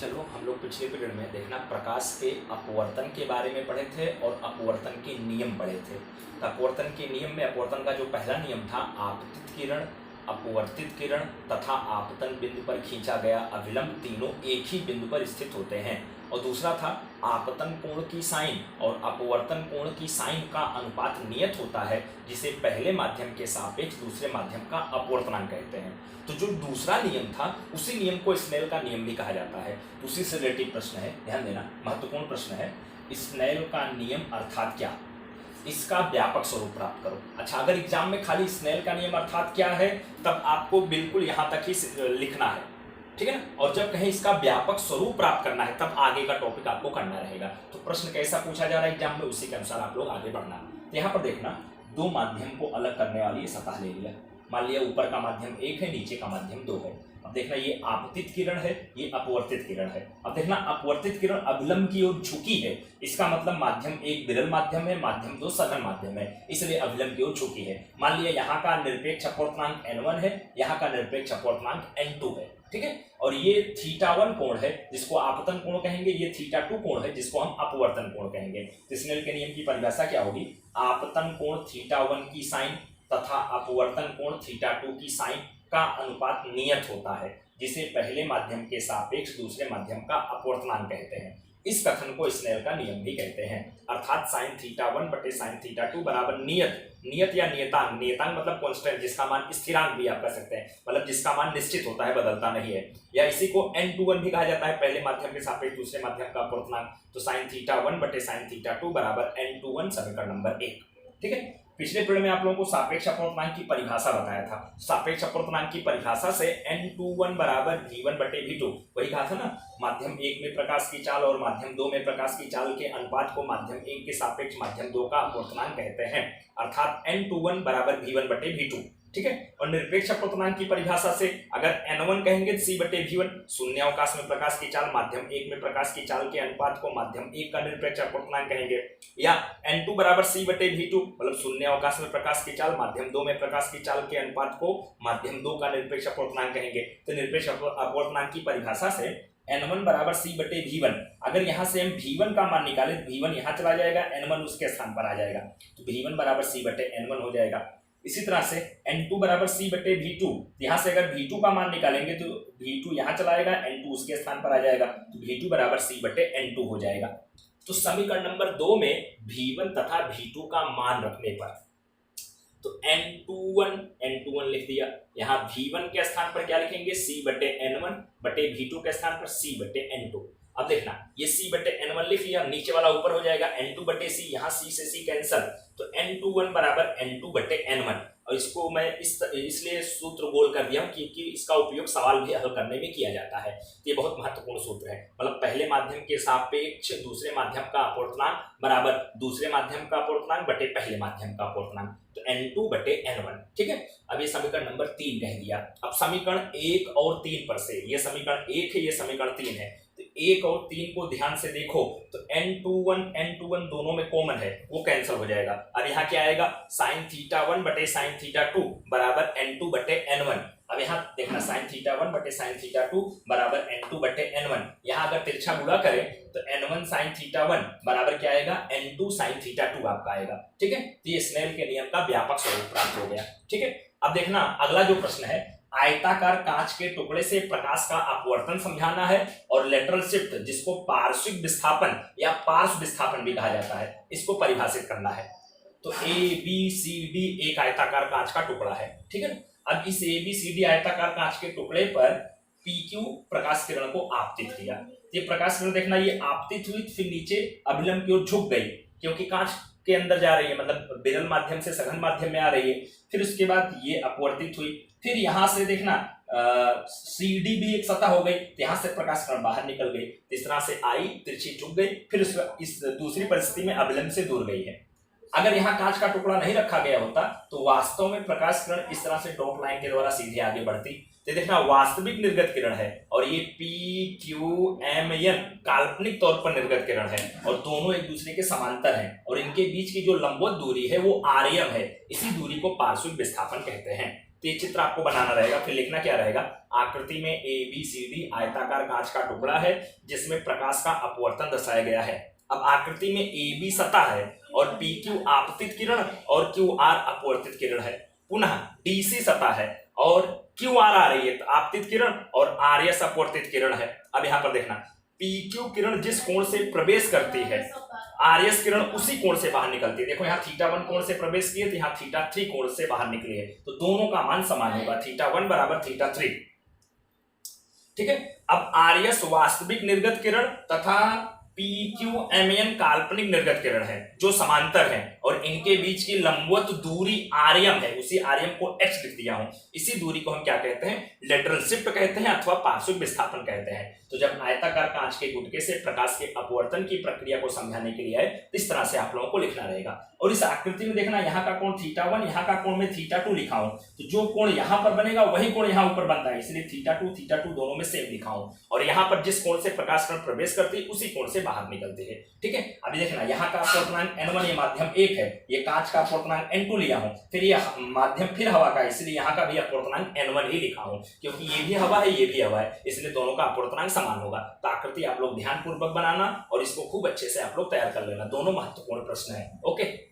चलो हम लोग पिछले पीरियड में देखना प्रकाश के अपवर्तन के बारे में पढ़े थे और अपवर्तन के नियम पढ़े थे। तो अपवर्तन के नियम में अपवर्तन का जो पहला नियम था, आपतित किरण, अपवर्तित किरण तथा आपतन बिंदु पर खींचा गया अभिलंब तीनों एक ही बिंदु पर स्थित होते हैं। और दूसरा था आपतन कोण की साइन और अपवर्तन कोण की साइन का अनुपात नियत होता है, जिसे पहले माध्यम के सापेक्ष दूसरे माध्यम का अपवर्तनांक कहते हैं। तो जो दूसरा नियम था उसी नियम को स्नेल का नियम भी कहा जाता है। उसी से रिलेटेड प्रश्न है, ध्यान देना, महत्वपूर्ण प्रश्न है। स्नेल का नियम अर्थात क्या, इसका व्यापक स्वरूप प्राप्त करो। अच्छा, अगर एग्जाम में खाली स्नेल का नियम अर्थात क्या है तब आपको बिल्कुल यहाँ तक ही लिखना है, ठीक है ना। और जब कहें इसका व्यापक स्वरूप प्राप्त करना है तब आगे का टॉपिक आपको करना रहेगा। तो प्रश्न कैसा पूछा जा रहा है एग्जाम में, उसी के अनुसार आप लोग आगे बढ़ना। तो यहाँ पर देखना, दो माध्यम को अलग करने वाली सतह ले लिया। मान लिया ऊपर का माध्यम 1 है, नीचे का माध्यम 2 है। अब देखना ये आपतित किरण है, ये अपवर्तित किरण है। अब देखना अपवर्तित किरण अभिलंब की ओर झुकी है, इसका मतलब माध्यम 1 विरल माध्यम है, माध्यम 2 सघन माध्यम है, इसलिए अभिलंब की ओर झुकी है। मान लिया यहाँ का निरपेक्ष अपवर्तनांक n1 है, यहाँ का निरपेक्ष अपवर्तनांक n2 है, ठीक है। और ये θ1 कोण है जिसको आपतन कोण कहेंगे, ये θ2 कोण है जिसको हम अपवर्तन कोण कहेंगे। तो स्नेल के नियम की परिभाषा क्या होगी, आपतन कोण θ1 की साइन तथा अपवर्तन कोण θ2 की साइन का अनुपात नियत होता है, जिसे पहले माध्यम के सापेक्ष दूसरे माध्यम का अपवर्तनांक कहते हैं। इस कथन को स्नेल का नियम भी कहते हैं। अर्थात sin θ1 बटे sin θ2 बराबर नियत, नियत या नियतांक, नियतांक मतलब कांस्टेंट, जिसका मान स्थिरांक भी आप कह सकते हैं, मतलब जिसका मान निश्चित होता है, बदलता नहीं है। या इसी को n21 भी कहा जाता है, पहले माध्यम के सापेक्ष दूसरे माध्यम का अपवर्तनांक। तो sin θ1 बटे sin θ2 बराबर n21 समीकरण नंबर 1, ठीक है। पिछले पीरियड में आप लोगों को सापेक्ष अपवर्तनांक की परिभाषा बताया था। सापेक्ष अपवर्तनांक की परिभाषा से n21 बराबर v1 बटे v2, वही कहा था ना, माध्यम 1 में प्रकाश की चाल और माध्यम 2 में प्रकाश की चाल के अनुपात को माध्यम 1 के सापेक्ष माध्यम 2 का अपवर्तनांक कहते हैं। अर्थात n21 बराबर v1 बटे v2, ठीक है। और निरपेक्ष अपवर्तनांक की परिभाषा से अगर n1 कहेंगे c बटे v1, शून्य अवकाश में प्रकाश की चाल माध्यम 1 में प्रकाश की चाल के अनुपात को माध्यम 1 का निरपेक्ष अपवर्तनांक कहेंगे। या n2 बराबर c बटे v2, मतलब शून्य अवकाश में प्रकाश की चाल माध्यम 2 में प्रकाश की चाल के अनुपात को माध्यम 2 का निरपेक्ष अपवर्तनांक कहेंगे। तो निरपेक्ष अपवर्तनांक की परिभाषा से n1 बराबर c बटे v1, अगर यहाँ से हम v1 का मान निकाले तो v1 यहाँ चला जाएगा, n1 उसके स्थान पर आ जाएगा, तो v1 बराबर c बटे n1 हो जाएगा। इसी तरह से n2 बराबर c बटे v2, यहाँ से अगर v2 का मान निकालेंगे तो v2 यहाँ चला आएगा, n2 उसके स्थान पर आ जाएगा, तो v2 बराबर c बटे n2 हो जाएगा। तो समीकरण नंबर 2 में v1 तथा v2 का मान रखने पर तो n21 लिख दिया, यहाँ v1 के स्थान पर क्या लिखेंगे, c बटे n1 बटे v2 के स्थान पर c बटे n2। अब देखना, ये c बटे n1 लिख लिया, नीचे वाला ऊपर हो जाएगा, n2 बटे c, यहाँ c से c कैंसल, तो n21 बराबर n2 बटे n1। और इसको मैं इसलिए सूत्र गोल कर दिया हूँ क्योंकि इसका उपयोग सवाल भी हल करने में किया जाता है। ये बहुत महत्वपूर्ण सूत्र है, मतलब पहले माध्यम के सापेक्ष दूसरे माध्यम का अपवर्तनांक बराबर दूसरे माध्यम का अपवर्तनांक बटे पहले माध्यम का अपवर्तनांक, तो n2 बटे n1, ठीक है। अब ये समीकरण नंबर 3 कह दिया। अब समीकरण 1 और 3 पर से, ये समीकरण 1 है, ये समीकरण 3 है, तो 1 और 3 को ध्यान से देखो तो n21 दोनों में कॉमन है, वो कैंसिल हो जाएगा। अब यहाँ क्या आएगा, sin θ1 बटे sin θ2 बराबर n2 बटे n1। अब यहाँ देखना, sin θ1 बटे sin θ2 बराबर n2 बटे n1, यहाँ अगर तिरछा गुणा करें तो n1 sin θ1 बराबर क्या आएगा, n2 sin θ2 आपका आएगा, ठीक है। तो ये स्नेल के नियम का व्यापक स्वरूप प्राप्त हो गया, ठीक है। अब देखना अगला जो प्रश्न है, आयताकार कांच के टुकड़े से प्रकाश का अपवर्तन समझाना है और लेटरल शिफ्ट, जिसको पार्श्विक विस्थापन या पार्श्व विस्थापन भी कहा जाता है, इसको परिभाषित करना है। तो ए बी सी डी एक आयताकार कांच का टुकड़ा है, ठीक है। अब इस ए बी सी डी आयताकार कांच के टुकड़े पर PQ प्रकाश किरण को आपतित किया। ये प्रकाश किरण देखना, ये आपतित हुई फिर नीचे अभिलंब की ओर झुक गई, क्योंकि कांच के अंदर जा रही है, मतलब विरल माध्यम से सघन माध्यम में आ रही है। फिर उसके बाद ये अपवर्तित हुई, फिर यहाँ से देखना CD भी एक सतह हो गई, यहाँ से प्रकाश किरण बाहर निकल गई, इस तरह से आई, तिरछी झुक गई, फिर इस दूसरी परिस्थिति में अभिलंब से दूर गई है। अगर यहाँ कांच का टुकड़ा नहीं रखा गया होता तो वास्तव में प्रकाश किरण इस तरह से डॉट लाइन के द्वारा सीधे आगे बढ़ती। तो देखना वास्तविक निर्गत किरण है और ये PQMN काल्पनिक तौर पर निर्गत किरण है और दोनों एक दूसरे के समांतर हैं और इनके बीच की जो लंबवत दूरी है वो आरएम है। इसी दूरी को पार्श्विक विस्थापन कहते हैं। तो ये चित्र आपको बनाना रहेगा। फिर लिखना क्या रहेगा, आकृति में ABCD आयताकार कांच का टुकड़ा है जिसमें प्रकाश का अपवर्तन दर्शाया गया है। अब आकृति में AB सतह है और PQ आपतित किरण और QR अपवर्तित किरण है। पुनः DC सतह है और QR आ रही है आपतित किरण और RS अपवर्तित किरण है। अब यहाँ पर देखना, PQ किरण जिस कोण से प्रवेश करती है, RS किरण उसी कोण से बाहर निकलती है। देखो यहाँ θ1 कोण से प्रवेश किए तो यहाँ θ3 कोण से बाहर निकली है, तो दोनों का मान समान होगा, θ1 बराबर θ3। ठीक है। अब RS वास्तविक निर्गत किरण तथा PQMN काल्पनिक निर्गत किरण है जो समांतर है और इनके बीच की लंबवत दूरी आर्यम है। उसी आर्यम को x लिख दिया हूं। इसी दूरी को हम क्या कहते हैं, लेटरल शिफ्ट कहते हैं अथवा पार्श्विक विस्थापन कहते हैं। तो जब आयताकार कांच के गुटके से प्रकाश के अपवर्तन की प्रक्रिया को समझाने के लिए है, इस तरह से आप लोगों को लिखना रहेगा। और इस आकृति में देखना, यहाँ का कोण θ1, यहाँ का कोण में θ2 लिखा हूं, तो जो कोण यहाँ पर बनेगा वही कोण यहाँ ऊपर बनता है, इसलिए θ2 दोनों में सेम लिखा हूं। और यहाँ पर जिस कोण से प्रकाश कण प्रवेश करती है उसी कोण से बाहर निकलती है। ठीक है। अभी देखना, यहाँ का अपवर्तनांक n1, ये माध्यम 1 है, ये कांच का अपवर्तनांक n2 लिया हूं, फिर ये माध्यम फिर हवा का, इसलिए यहाँ का भी अपवर्तनांक n1 ही लिखा हूं, क्योंकि ये भी हवा है ये भी हवा है, इसलिए दोनों का अपवर्तनांक समान होगा। तो आकृति आप लोग ध्यानपूर्वक बनाना और इसको खूब अच्छे से आप लोग तैयार कर लेना, दोनों महत्वपूर्ण प्रश्न है। ओके।